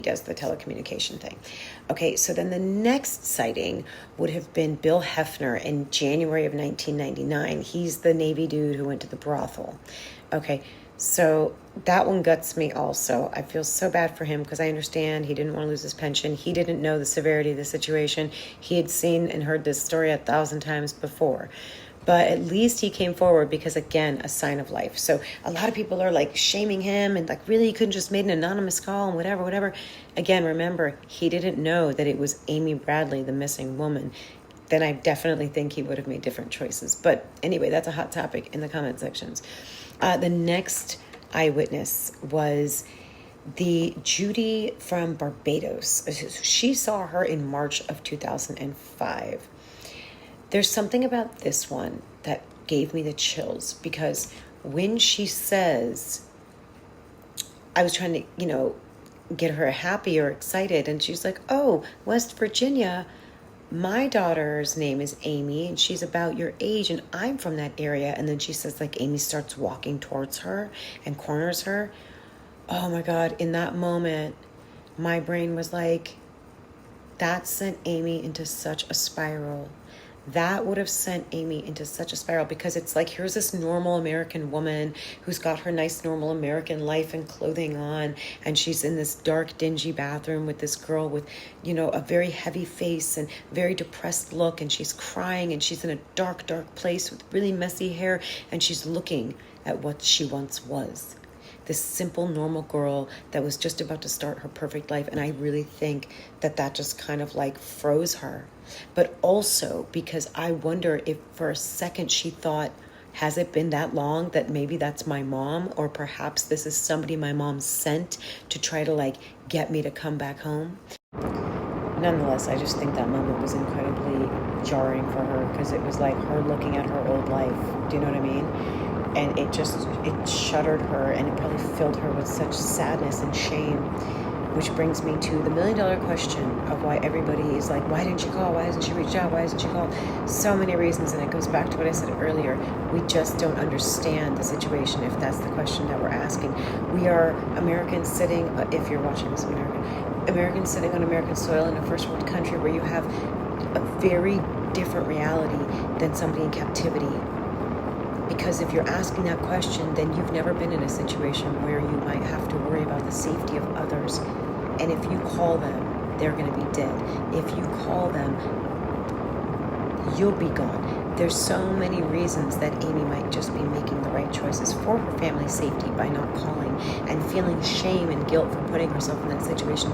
does the telecommunication thing. Okay, so then the next sighting would have been Bill Hefner in January of 1999. He's the Navy dude who went to the brothel. Okay, so that one guts me also. I feel so bad for him because I understand he didn't want to lose his pension. He didn't know the severity of the situation. He had seen and heard this story 1,000 times before. But at least he came forward because, again, a sign of life. So a lot of people are like shaming him and like, really, you couldn't just made an anonymous call and whatever. Again, remember, he didn't know that it was Amy Bradley, the missing woman. Then I definitely think he would have made different choices. But anyway, that's a hot topic in the comment sections. The next eyewitness was the Judy from Barbados. She saw her in March of 2005. There's something about this one that gave me the chills because when she says, I was trying to, get her happy or excited, and she's like, oh, West Virginia, my daughter's name is Amy, and she's about your age, and I'm from that area. And then she says, like, Amy starts walking towards her and corners her. Oh my God, in that moment, my brain was like, that sent Amy into such a spiral. That would have sent Amy into such a spiral because it's like, here's this normal American woman who's got her nice normal American life and clothing on, and she's in this dark, dingy bathroom with this girl with, a very heavy face and very depressed look, and she's crying, and she's in a dark, dark place with really messy hair, and she's looking at what she once was. This simple, normal girl that was just about to start her perfect life. And I really think that just kind of like froze her. But also because I wonder if for a second she thought, has it been that long that maybe that's my mom? Or perhaps this is somebody my mom sent to try to like get me to come back home. Nonetheless, I just think that moment was incredibly jarring for her because it was like her looking at her old life. Do you know what I mean? And it shuttered her, and it probably filled her with such sadness and shame, which brings me to the $1 million question of why everybody is like, why didn't she call? Why hasn't she reached out? Why hasn't she called? So many reasons, and it goes back to what I said earlier. We just don't understand the situation if that's the question that we're asking. We are Americans sitting, if you're watching this Americans sitting on American soil in a first world country where you have a very different reality than somebody in captivity. Because if you're asking that question, then you've never been in a situation where you might have to worry about the safety of others. And if you call them, they're going to be dead. If you call them, you'll be gone. There's so many reasons that Amy might just be making the right choices for her family's safety by not calling and feeling shame and guilt for putting herself in that situation.